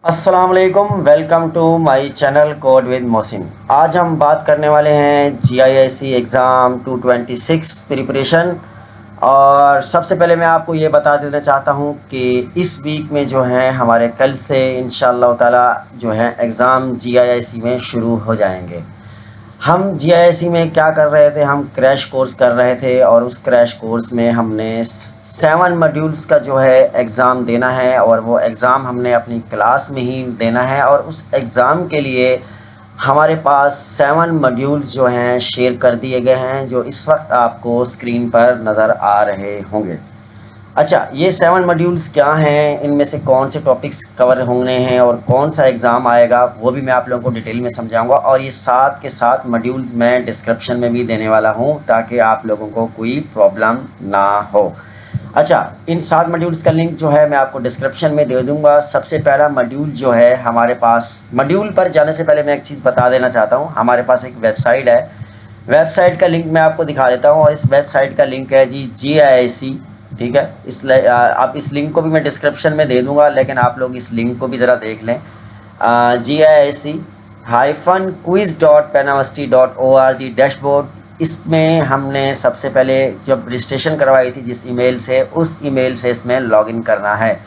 अस्सलाम वालेकुम, welcome to my channel code with Mohsin. आज हम बात करने वाले हैं जीआईएसी एग्ज़ाम 226 प्रिपरेशन। और सबसे पहले मैं आपको ये बता देना चाहता हूँ कि इस वीक में जो है हमारे कल से इंशाअल्लाह ताला जो है एग्ज़ाम जीआईएसी में शुरू हो जाएंगे। हम जीआईएसी में क्या कर रहे थे, हम क्रैश कोर्स कर रहे थे और उस क्रैश कोर्स में हमने 7 मॉड्यूल्स का जो है एग्ज़ाम देना है और वो एग्ज़ाम हमने अपनी क्लास में ही देना है। और उस एग्ज़ाम के लिए हमारे पास 7 मॉड्यूल्स जो हैं शेयर कर दिए गए हैं, जो इस वक्त आपको स्क्रीन पर नज़र आ रहे होंगे। अच्छा, ये 7 मॉड्यूल्स क्या हैं, इनमें से कौन से टॉपिक्स कवर होने हैं और कौन सा एग्ज़ाम आएगा, वो भी मैं आप लोगों को डिटेल में समझाऊंगा। और ये साथ के साथ मॉड्यूल्स मैं डिस्क्रिप्शन में भी देने वाला हूं ताकि आप लोगों को कोई प्रॉब्लम ना हो। अच्छा, इन 7 मॉड्यूल्स का लिंक जो है मैं आपको डिस्क्रिप्शन में दे दूंगा। सबसे पहला मॉड्यूल जो है हमारे पास, मॉड्यूल पर जाने से पहले मैं एक चीज़ बता देना चाहता हूँ। हमारे पास एक वेबसाइट है, वेबसाइट का लिंक मैं आपको दिखा देता हूँ। और इस वेबसाइट का लिंक है जी GIAC, ठीक है। आप इस लिंक को भी मैं डिस्क्रिप्शन में दे दूंगा, लेकिन आप लोग इस लिंक को भी ज़रा देख लें। GIAC-quiz.penuniversity.org डैशबोर्ड, इसमें हमने सबसे पहले जब रजिस्ट्रेशन करवाई थी जिस ईमेल से, उस ईमेल से इसमें लॉगिन करना है।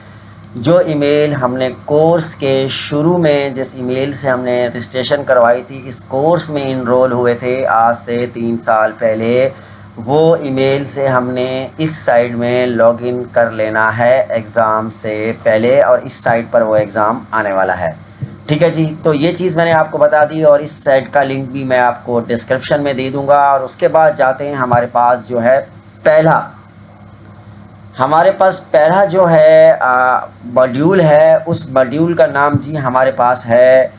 जो ईमेल हमने कोर्स के शुरू में, जिस ईमेल से हमने रजिस्ट्रेशन करवाई थी, इस कोर्स में इनरोल हुए थे आज से 3 साल पहले, वो ईमेल से हमने इस साइट में लॉगिन कर लेना है एग्ज़ाम से पहले, और इस साइट पर वो एग्ज़ाम आने वाला है। ठीक है जी, तो ये चीज़ मैंने आपको बता दी और इस साइट का लिंक भी मैं आपको डिस्क्रिप्शन में दे दूंगा। और उसके बाद जाते हैं हमारे पास जो है पहला जो है मॉड्यूल है, उस मॉड्यूल का नाम जी हमारे पास है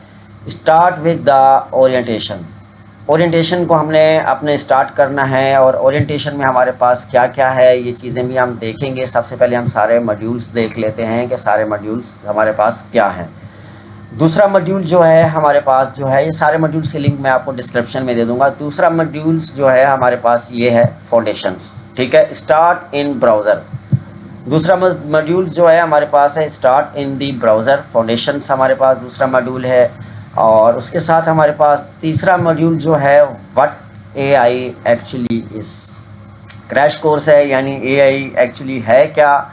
start with the orientation. Orientation को हमने अपने स्टार्ट करना है और ओरिएंटेशन में हमारे पास क्या क्या है ये चीज़ें भी हम देखेंगे। सबसे पहले हम सारे मॉड्यूल्स देख लेते हैं कि सारे मॉड्यूल्स हमारे पास क्या हैं। दूसरा मॉड्यूल जो है हमारे पास जो है, ये सारे मॉड्यूल्स के लिंक मैं आपको डिस्क्रिप्शन में दे दूंगा। दूसरा मॉड्यूल्स जो है हमारे पास ये है फाउंडेशंस, ठीक है, स्टार्ट इन ब्राउज़र। दूसरा मॉड्यूल जो है हमारे पास है start in the browser, foundations हमारे पास दूसरा मॉड्यूल है। और उसके साथ हमारे पास तीसरा मॉड्यूल जो है what AI actually is, crash course है, यानी AI एक्चुअली है क्या।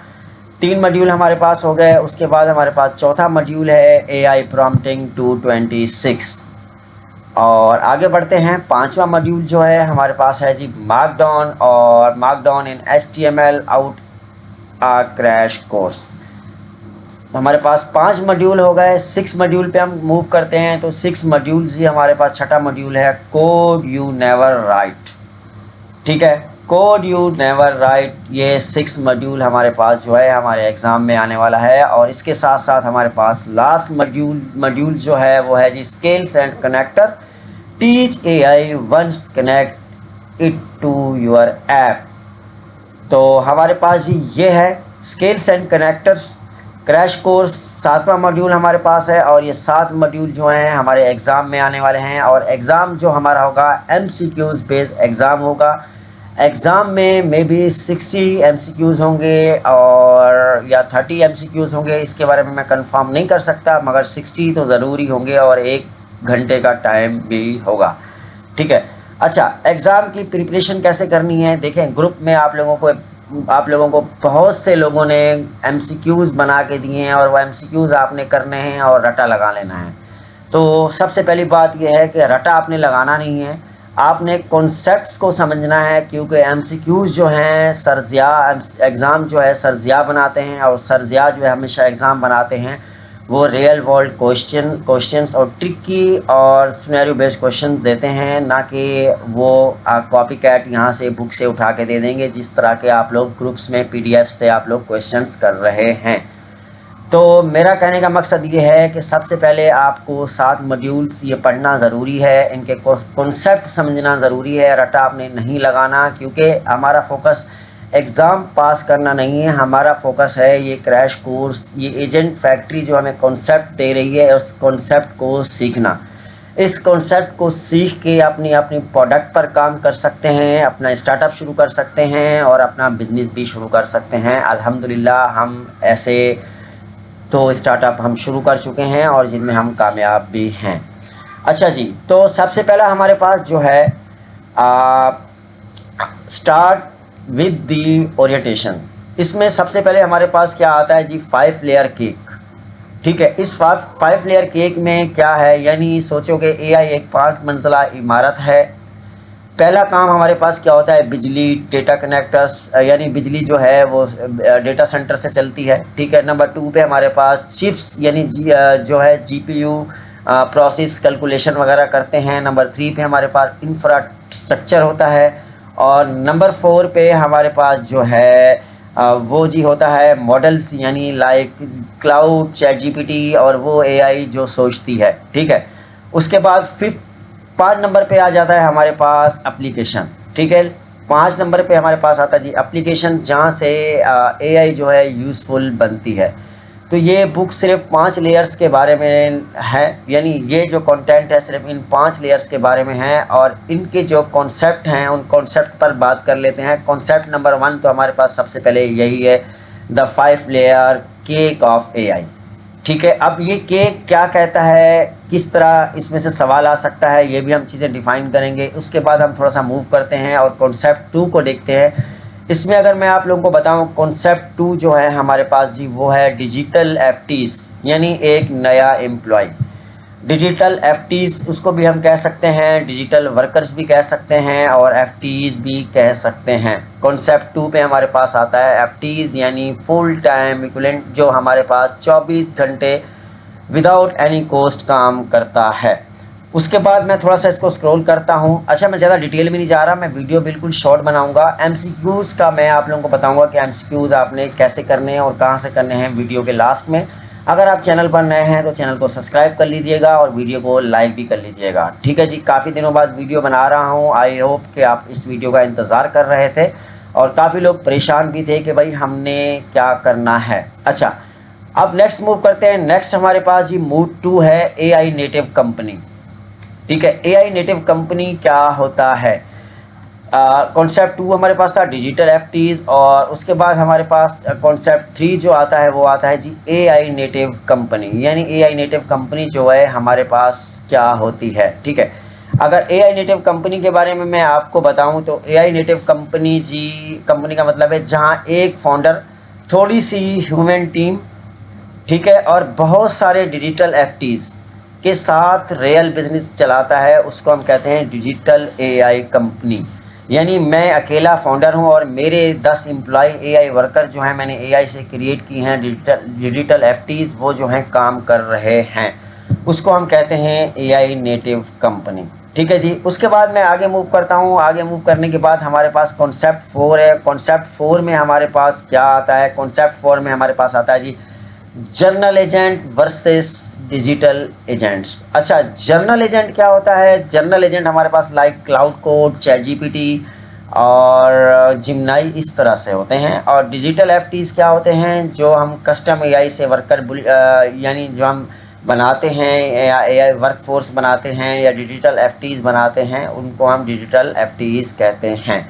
3 मॉड्यूल हमारे पास हो गए। उसके बाद हमारे पास चौथा मॉड्यूल है AI प्रॉम्प्टिंग 226। और आगे बढ़ते हैं, 5वां मॉड्यूल जो है हमारे पास है जी मार्कडाउन, और मार्कडाउन इन HTML आउट आ क्रैश कोर्स। हमारे पास 5 मॉड्यूल हो गए। 6 मॉड्यूल पे हम मूव करते हैं। तो 6 मॉड्यूल जी हमारे पास छठा मॉड्यूल है कोड यू नेवर राइट, ठीक है, कोड यू नेवर राइट। ये 6 मॉड्यूल हमारे पास जो है हमारे एग्ज़ाम में आने वाला है। और इसके साथ साथ हमारे पास लास्ट मॉड्यूल जो है वो है जी skills and connector, teach AI once connect it to your app. तो हमारे पास जी ये है skills and connectors crash course, 7वां मॉड्यूल हमारे पास है। और ये 7 मॉड्यूल जो हैं हमारे एग्ज़ाम में आने वाले हैं। और एग्ज़ाम जो हमारा होगा MCQs बेस्ड एग्ज़ाम होगा। एग्ज़ाम में मे बी 60 MCQs होंगे और या 30 MCQs होंगे, इसके बारे में मैं कंफर्म नहीं कर सकता, मगर 60 तो ज़रूरी होंगे और 1 घंटे का टाइम भी होगा, ठीक है। अच्छा, एग्ज़ाम की प्रिपरेशन कैसे करनी है, देखें ग्रुप में आप लोगों को बहुत से लोगों ने MCQs बना के दिए हैं और वो MCQs आपने करने हैं और रटा लगा लेना है। तो सबसे पहली बात यह है कि रटा आपने लगाना नहीं है, आपने कॉन्सेप्ट्स को समझना है। क्योंकि MCQs जो हैं सरजिया, एग्ज़ाम जो है सरजिया बनाते हैं, और सरजिया जो है हमेशा एग्ज़ाम बनाते हैं वो रियल वर्ल्ड क्वेश्चंस और ट्रिकी और सिनेरियो बेस्ड क्वेश्चन देते हैं, ना कि वो कॉपी कैट यहाँ से बुक से उठा के दे देंगे जिस तरह के आप लोग ग्रुप्स में PDF से आप लोग क्वेश्चंस कर रहे हैं। तो मेरा कहने का मकसद ये है कि सबसे पहले आपको 7 मॉड्यूल्स ये पढ़ना ज़रूरी है, इनके कॉन्सेप्ट समझना ज़रूरी है। रटा आपने नहीं लगाना, क्योंकि हमारा फोकस एग्ज़ाम पास करना नहीं है, हमारा फोकस है ये क्रैश कोर्स, ये एजेंट फैक्ट्री जो हमें कॉन्सेप्ट दे रही है, उस कॉन्सेप्ट को सीखना। इस कॉन्सेप्ट को सीख के अपनी प्रोडक्ट पर काम कर सकते हैं, अपना स्टार्टअप शुरू कर सकते हैं और अपना बिज़नेस भी शुरू कर सकते हैं। अल्हम्दुलिल्लाह हम ऐसे तो स्टार्टअप हम शुरू कर चुके हैं और जिनमें हम कामयाब भी हैं। अच्छा जी, तो सबसे पहला हमारे पास जो है स्टार्ट विद दी ओरिएंटेशन। इसमें सबसे पहले हमारे पास क्या आता है जी, 5 लेयर केक। ठीक है, इस 5 लेयर केक में क्या है, यानी सोचो कि एआई एक 5 मंजिला इमारत है। पहला काम हमारे पास क्या होता है, बिजली, डेटा कनेक्टर्स, यानी बिजली जो है वो डेटा सेंटर से चलती है। ठीक है, नंबर 2 पे हमारे पास चिप्स यानी जो है जीपीयू प्रोसेस कैलकुलेशन वगैरह करते हैं। नंबर 3 पे हमारे पास इंफ्रास्ट्रक्चर होता है और नंबर 4 पे हमारे पास जो है वो जी होता है मॉडल्स, यानी लाइक क्लाउड, चैट जीपीटी और वो एआई जो सोचती है। ठीक है, उसके बाद 5 नंबर पे आ जाता है हमारे पास एप्लीकेशन। ठीक है, 5 नंबर पे हमारे पास आता है जी एप्लीकेशन, जहाँ से एआई जो है यूज़फुल बनती है। तो ये बुक सिर्फ 5 लेयर्स के बारे में है, यानी ये जो कंटेंट है सिर्फ इन 5 लेयर्स के बारे में है और इनके जो कॉन्सेप्ट हैं उन कॉन्सेप्ट पर बात कर लेते हैं। कॉन्सेप्ट नंबर 1 तो हमारे पास सबसे पहले यही है, the 5 layer cake of AI. ठीक है, अब ये केक क्या कहता है, किस तरह इसमें से सवाल आ सकता है, ये भी हम चीज़ें डिफ़ाइन करेंगे। उसके बाद हम थोड़ा सा मूव करते हैं और कॉन्सेप्ट 2 को देखते हैं। इसमें अगर मैं आप लोगों को बताऊं, कॉन्सेप्ट 2 जो है हमारे पास जी वो है डिजिटल एफटीज, यानी एक नया एम्प्लॉय। डिजिटल एफटीज उसको भी हम कह सकते हैं, डिजिटल वर्कर्स भी कह सकते हैं और एफटीज भी कह सकते हैं। कॉन्सेप्ट 2 पे हमारे पास आता है एफटीज यानी फुल टाइम इक्विवेलेंट, जो हमारे पास 24 घंटे विदाउट एनी कॉस्ट काम करता है। उसके बाद मैं थोड़ा सा इसको स्क्रॉल करता हूँ। अच्छा, मैं ज़्यादा डिटेल में नहीं जा रहा, मैं वीडियो बिल्कुल शॉर्ट बनाऊंगा। एमसीक्यूज़ का मैं आप लोगों को बताऊंगा कि एमसीक्यूज़ आपने कैसे करने हैं और कहाँ से करने हैं वीडियो के लास्ट में। अगर आप चैनल पर नए हैं तो चैनल को सब्सक्राइब कर लीजिएगा और वीडियो को लाइक भी कर लीजिएगा। ठीक है जी, काफ़ी दिनों बाद वीडियो बना रहा हूँ। आई होप कि आप इस वीडियो का इंतज़ार कर रहे थे और काफ़ी लोग परेशान भी थे कि भाई हमने क्या करना है। अच्छा, अब नेक्स्ट मूव करते हैं। नेक्स्ट हमारे पास जी मूव 2 है एआई नेटिव कंपनी। ठीक है, एआई नेटिव कंपनी क्या होता है। कॉन्सेप्ट 2 हमारे पास था डिजिटल एफटीज और उसके बाद हमारे पास कॉन्सेप्ट 3 जो आता है वो आता है जी एआई नेटिव कंपनी, यानी एआई नेटिव कंपनी जो है हमारे पास क्या होती है। ठीक है, अगर एआई नेटिव कंपनी के बारे में मैं आपको बताऊं तो एआई नेटिव कंपनी जी, कंपनी का मतलब है जहां एक फाउंडर, थोड़ी सी ह्यूमन टीम, ठीक है, और बहुत सारे डिजिटल एफटीज के साथ रियल बिजनेस चलाता है, उसको हम कहते हैं डिजिटल एआई कंपनी। यानी मैं अकेला फाउंडर हूं और मेरे 10 एम्प्लॉय एआई वर्कर जो हैं मैंने एआई से क्रिएट की हैं, डिजिटल एफटीज वो जो हैं काम कर रहे हैं, उसको हम कहते हैं एआई नेटिव कंपनी। ठीक है जी, उसके बाद मैं आगे मूव करता हूं। आगे मूव करने के बाद हमारे पास कॉन्सेप्ट 4 है। कॉन्सेप्ट 4 में हमारे पास क्या आता है, कॉन्सेप्ट 4 में हमारे पास आता है जी general agent versus digital agents. अच्छा, जर्नल एजेंट क्या होता है। जर्नल एजेंट हमारे पास like Claude Code, ChatGPT और जिमनाई इस तरह से होते हैं। और डिजिटल एफटीज क्या होते हैं, जो हम कस्टम एआई से वर्कर यानी जो हम बनाते हैं या एआई वर्कफोर्स बनाते हैं या डिजिटल एफटीज बनाते हैं, उनको हम डिजिटल एफटीज कहते हैं।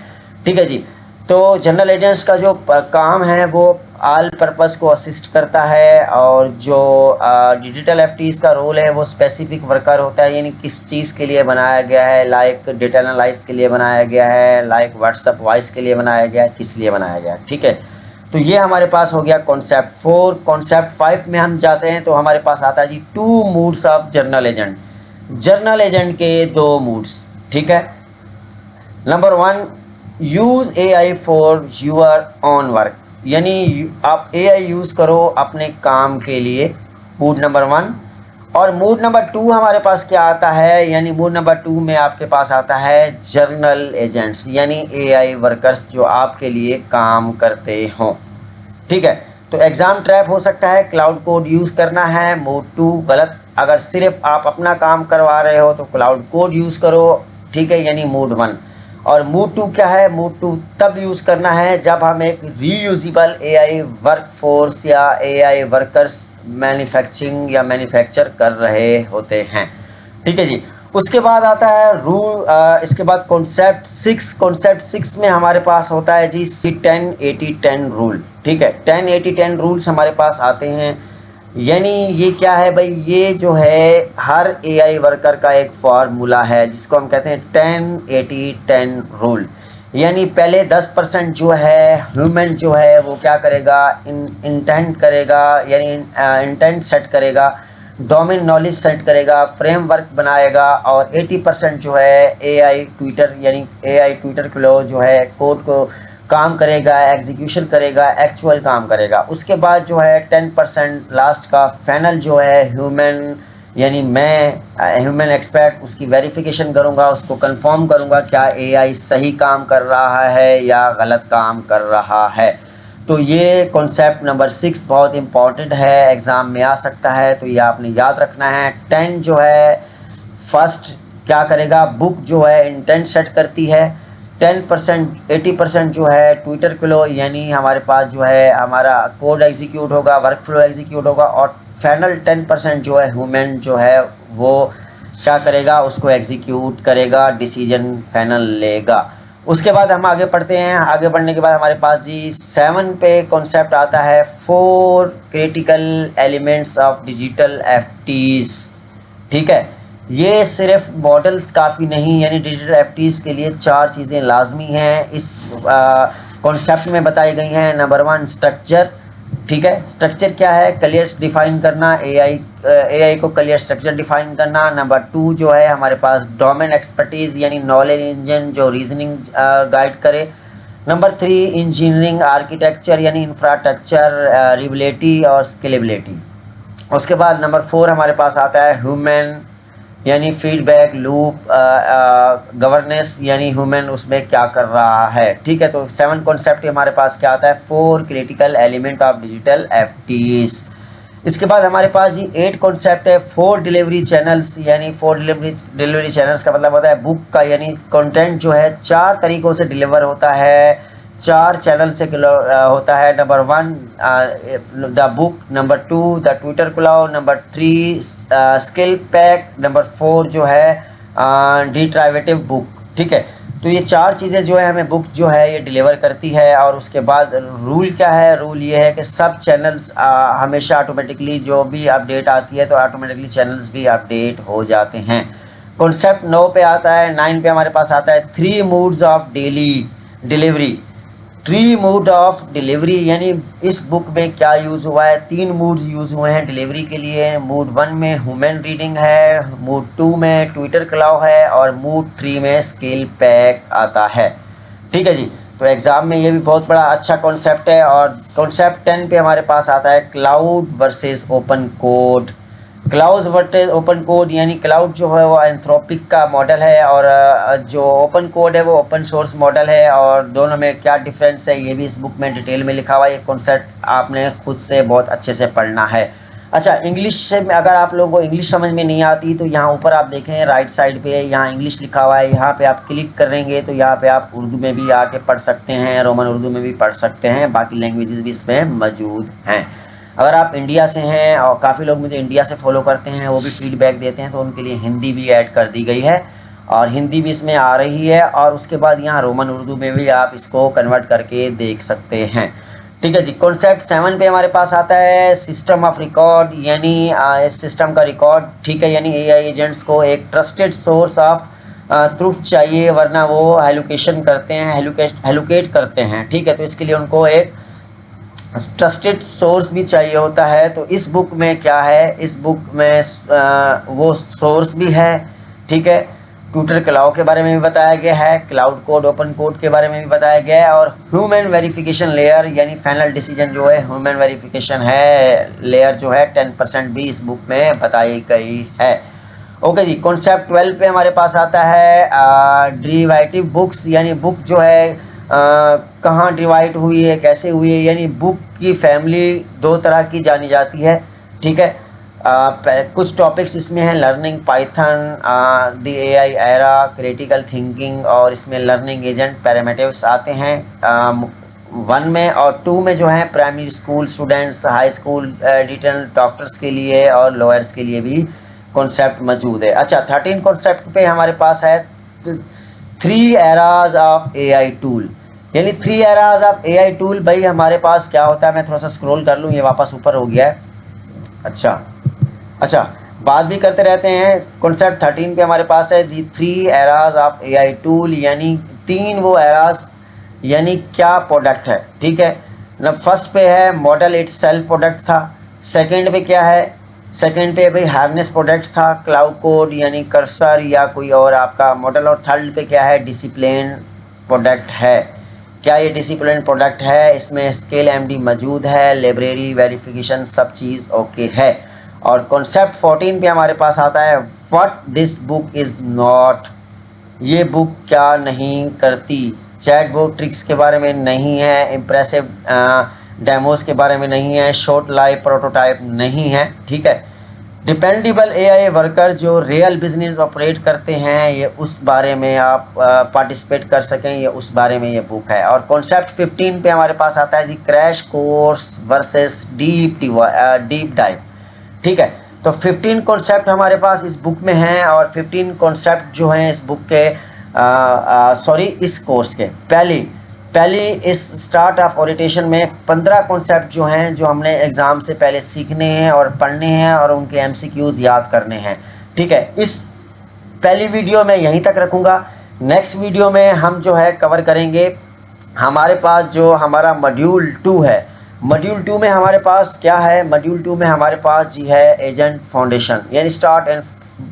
ठीक है जी, तो जनरल एजेंट्स का जो काम है वो ऑल पर्पस को असिस्ट करता है और जो डिजिटल एफटीज का रोल है वो स्पेसिफिक वर्कर होता है, यानी किस चीज़ के लिए बनाया गया है, लाइक डेटा एनालाइज के लिए बनाया गया है, लाइक व्हाट्सएप वॉइस के लिए बनाया गया है, किस लिए बनाया गया है। ठीक है, तो ये हमारे पास हो गया कॉन्सेप्ट 4। कॉन्सेप्ट 5 में हम जाते हैं तो हमारे पास आता है जी 2 moods of journal agent. Journal agent के 2 मूड्स। ठीक है, number 1, use AI for you're on work, यानी आप एआई यूज़ करो अपने काम के लिए, मूड नंबर 1। और मूड नंबर 2 हमारे पास क्या आता है, यानी मूड नंबर 2 में आपके पास आता है जर्नल एजेंट्स, यानी एआई वर्कर्स जो आपके लिए काम करते हों। ठीक है, तो एग्ज़ाम ट्रैप हो सकता है, क्लाउड कोड यूज़ करना है, मूड 2 गलत। अगर सिर्फ आप अपना काम करवा रहे हो तो क्लाउड कोड यूज़ करो। ठीक है, यानी मूड 1। और मूड 2 क्या है, मूड 2 तब यूज़ करना है जब हम एक रीयूजेबल एआई वर्कफोर्स या एआई वर्कर्स मैन्युफैक्चरिंग या मैन्युफैक्चर कर रहे होते हैं। ठीक है जी, उसके बाद आता है रूल, इसके बाद कॉन्सेप्ट 6। कॉन्सेप्ट 6 में हमारे पास होता है जी 10-80-10 रूल। ठीक है, 10-80-10 रूल्स हमारे पास आते हैं। यानी ये क्या है भाई, ये जो है हर एआई वर्कर का एक फार्मूला है जिसको हम कहते हैं 10-80-10 रूल। यानी पहले 10% जो है ह्यूमन जो है वो क्या करेगा, इंटेंट करेगा, यानी इंटेंट सेट करेगा, डोमेन नॉलेज सेट करेगा, फ्रेमवर्क बनाएगा, और 80% जो है एआई ट्विटर यानी एआई ट्विटर क्लो जो है कोड को काम करेगा, एग्जीक्यूशन करेगा, एक्चुअल काम करेगा। उसके बाद जो है 10% लास्ट का फाइनल जो है ह्यूमन यानी मैं ह्यूमन एक्सपर्ट उसकी वेरिफिकेशन करूँगा, उसको कंफर्म करूँगा क्या एआई सही काम कर रहा है या गलत काम कर रहा है। तो ये कॉन्सेप्ट नंबर 6 बहुत इम्पॉर्टेंट है, एग्ज़ाम में आ सकता है, तो ये आपने याद रखना है। 10 जो है फर्स्ट क्या करेगा, बुक जो है इंटेंट सेट करती है। 10% 80% जो है ट्विटर क्लो यानी हमारे पास जो है हमारा कोड एग्जीक्यूट होगा, वर्क फ्लो एग्जीक्यूट होगा, और फाइनल 10% जो है ह्यूमन जो है वो क्या करेगा, उसको एग्जीक्यूट करेगा, डिसीजन फाइनल लेगा। उसके बाद हम आगे पढ़ते हैं। आगे बढ़ने के बाद हमारे पास जी 7 पे कॉन्सेप्ट आता है 4 क्रिटिकल एलिमेंट्स ऑफ डिजिटल एफटीज। ठीक है, ये सिर्फ मॉडल्स काफ़ी नहीं, यानी डिजिटल एफटीज के लिए 4 चीज़ें लाजमी हैं इस कॉन्सेप्ट में बताई गई हैं। Number 1 structure. ठीक है, स्ट्रक्चर क्या है, क्लियर डिफाइन करना, एआई को क्लियर स्ट्रक्चर डिफाइन करना। नंबर 2 जो है हमारे पास डोमेन एक्सपर्टीज़ यानी नॉलेज इंजन जो रीजनिंग गाइड करे। नंबर 3 इंजीनियरिंग आर्किटेक्चर यानी इंफ्रास्ट्रक्चर, रिलेबिलिटी और स्केलेबिलिटी। उसके बाद नंबर 4 हमारे पास आता है ह्यूमन यानी फीडबैक लूप, गवर्नेंस यानी ह्यूमन उसमें क्या कर रहा है। ठीक है, तो 7 कॉन्सेप्ट हमारे पास क्या आता है, 4 क्रिटिकल एलिमेंट ऑफ डिजिटल एफटीज। इसके बाद हमारे पास जी 8 कॉन्सेप्ट है 4 डिलीवरी चैनल्स, यानी 4 डिलीवरी चैनल्स का मतलब होता है बुक का यानी कंटेंट जो है 4 तरीक़ों से डिलीवर होता है, 4 चैनल से होता है। Number 1 the book, number 2 the Twitter cloud, number 3 skill pack, number 4 जो है डिट्राइवेटिव बुक। ठीक है, तो ये 4 चीज़ें जो है हमें बुक जो है ये डिलीवर करती है। और उसके बाद रूल क्या है, रूल ये है कि सब चैनल्स हमेशा ऑटोमेटिकली जो भी अपडेट आती है तो ऑटोमेटिकली चैनल्स भी अपडेट हो जाते हैं। कॉन्सेप्ट 9 पे आता है, 9 पे हमारे पास आता है 3 modes of daily delivery. 3 mode of delivery यानी इस बुक में क्या यूज़ हुआ है, 3 मूड्स यूज़ हुए हैं डिलीवरी के लिए। मूड 1 में ह्यूमन रीडिंग है, मूड 2 में ट्विटर क्लाउड है, और मूड 3 में स्किल पैक आता है। ठीक है जी, तो एग्ज़ाम में ये भी बहुत बड़ा अच्छा कॉन्सेप्ट है। और कॉन्सेप्ट 10 पे हमारे पास आता है cloud versus open code. Cloud versus open code यानी क्लाउड जो है वो एंथ्रोपिक का मॉडल है, और जो ओपन कोड है वो ओपन सोर्स मॉडल है, और दोनों में क्या डिफरेंस है ये भी इस बुक में डिटेल में लिखा हुआ है। ये कॉन्सेप्ट आपने खुद से बहुत अच्छे से पढ़ना है। अच्छा, इंग्लिश से अगर आप लोगों को इंग्लिश समझ में नहीं आती तो यहाँ ऊपर आप देखें राइट साइड पे यहाँ इंग्लिश लिखा हुआ है, यहाँ पे आप क्लिक करेंगे तो यहाँ पे आप उर्दू में भी आके पढ़ सकते हैं, रोमन उर्दू में भी पढ़ सकते हैं, बाकी लैंग्वेजेस भी इसमें मौजूद हैं। अगर आप इंडिया से हैं, और काफ़ी लोग मुझे इंडिया से फॉलो करते हैं, वो भी फीडबैक देते हैं, तो उनके लिए हिंदी भी ऐड कर दी गई है, और हिंदी भी इसमें आ रही है। और उसके बाद यहाँ रोमन उर्दू में भी आप इसको कन्वर्ट करके देख सकते हैं। ठीक है जी, कॉन्सेप्ट 7 पे हमारे पास आता है सिस्टम ऑफ रिकॉर्ड, यानी इस सिस्टम का रिकॉर्ड। ठीक है, यानी एआई एजेंट्स को एक ट्रस्टेड सोर्स ऑफ ट्रूथ चाहिए, वरना वो हेलुकेशन करते हैं, हेलुकेट करते हैं। ठीक है, तो इसके लिए उनको एक ट्रस्टेड सोर्स भी चाहिए होता है। तो इस बुक में क्या है, इस बुक में वो सोर्स भी है। ठीक है, ट्विटर क्लाउड के बारे में भी बताया गया है, क्लाउड कोड ओपन कोड के बारे में भी बताया गया है, और ह्यूमन वेरिफिकेशन लेयर यानी फाइनल डिसीजन जो है ह्यूमन वेरिफिकेशन है लेयर जो है 10% भी इस बुक में बताई गई है। ओके जी, कॉन्सेप्ट 12 पे हमारे पास आता है डिराइवेटिव बुक्स, यानी बुक जो है कहाँ डिवाइड हुई है, कैसे हुई है, यानी बुक की फैमिली 2 तरह की जानी जाती है। ठीक है, कुछ टॉपिक्स इसमें हैं learning Python, the AI era, critical thinking, और इसमें लर्निंग एजेंट पैरामीटर्स आते हैं 1 में, और 2 में जो है primary school students, high school detail doctors के लिए और लॉयर्स के लिए भी कॉन्सेप्ट मौजूद है। अच्छा, 13 कॉन्सेप्ट पे हमारे पास है 3 एराज ऑफ एआई टूल, यानी 3 एराज ऑफ एआई टूल। भाई हमारे पास क्या होता है, मैं थोड़ा सा स्क्रॉल कर लूँ, ये वापस ऊपर हो गया है। अच्छा अच्छा, बात भी करते रहते हैं। कॉन्सेप्ट 13 पे हमारे पास है दी 3 एराज ऑफ एआई टूल, यानी 3 वो एराज, यानी क्या प्रोडक्ट है, ठीक है ना। फर्स्ट पे है मॉडल इट सेल्फ प्रोडक्ट था। सेकंड पे क्या है, सेकंड पे भाई हार्नेस प्रोडक्ट था, क्लाउड कोड यानी कर्सर या कोई और आपका मॉडल। और थर्ड पे क्या है, डिसिप्लिन प्रोडक्ट है। क्या ये डिसिप्लिन प्रोडक्ट है, इसमें स्केल एमडी मौजूद है, लाइब्रेरी वेरिफिकेशन सब चीज़ ओके है। और कॉन्सेप्ट 14 पे हमारे पास आता है what this book is not, ये बुक क्या नहीं करती। चैट बुक ट्रिक्स के बारे में नहीं है, इम्प्रेसिव डेमोस के बारे में नहीं है, शॉर्ट लाइव प्रोटोटाइप नहीं है, ठीक है। डिपेंडेबल एआई वर्कर जो रियल बिजनेस ऑपरेट करते हैं, ये उस बारे में आप पार्टिसिपेट कर सकें, ये उस बारे में ये बुक है। और कॉन्सेप्ट 15 पे हमारे पास आता है जी crash course versus deep dive, ठीक है। तो 15 कॉन्सेप्ट हमारे पास इस बुक में हैं, और 15 कॉन्सेप्ट जो हैं इस बुक के इस कोर्स के पहली इस स्टार्ट ऑफ ओरिएंटेशन में 15 कॉन्सेप्ट जो हैं, जो हमने एग्ज़ाम से पहले सीखने हैं और पढ़ने हैं और उनके एमसीक्यूज़ याद करने हैं, ठीक है। इस पहली वीडियो में यहीं तक रखूँगा। नेक्स्ट वीडियो में हम जो है कवर करेंगे हमारे पास जो हमारा मॉड्यूल 2 है। मॉड्यूल 2 में हमारे पास क्या है, मॉड्यूल 2 में हमारे पास जी है एजेंट फाउंडेशन, यानी start and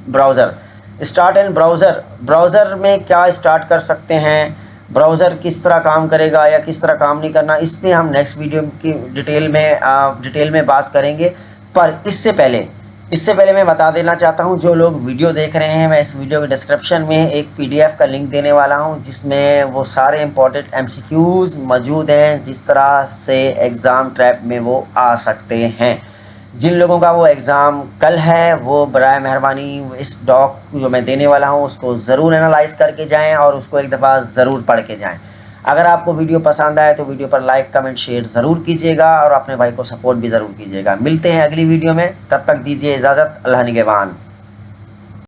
browser. Start and browser में क्या स्टार्ट कर सकते हैं, ब्राउज़र किस तरह काम करेगा या किस तरह काम नहीं करना, इस पर हम नेक्स्ट वीडियो की डिटेल में बात करेंगे। पर इससे पहले मैं बता देना चाहता हूं, जो लोग वीडियो देख रहे हैं, मैं इस वीडियो के डिस्क्रिप्शन में एक पीडीएफ का लिंक देने वाला हूं, जिसमें वो सारे इंपॉर्टेंट एमसीक्यूज़ मौजूद हैं, जिस तरह से एग्ज़ाम ट्रैप में वो आ सकते हैं। जिन लोगों का वो एग्ज़ाम कल है, वो बराए मेहरबानी इस डॉक जो मैं देने वाला हूँ उसको ज़रूर एनालाइज़ करके जाएं और उसको एक दफ़ा ज़रूर पढ़ के जाएं। अगर आपको वीडियो पसंद आए तो वीडियो पर लाइक कमेंट शेयर ज़रूर कीजिएगा और अपने भाई को सपोर्ट भी ज़रूर कीजिएगा। मिलते हैं अगली वीडियो में, तब तक दीजिए इजाज़त। अल्लाह निगहबान।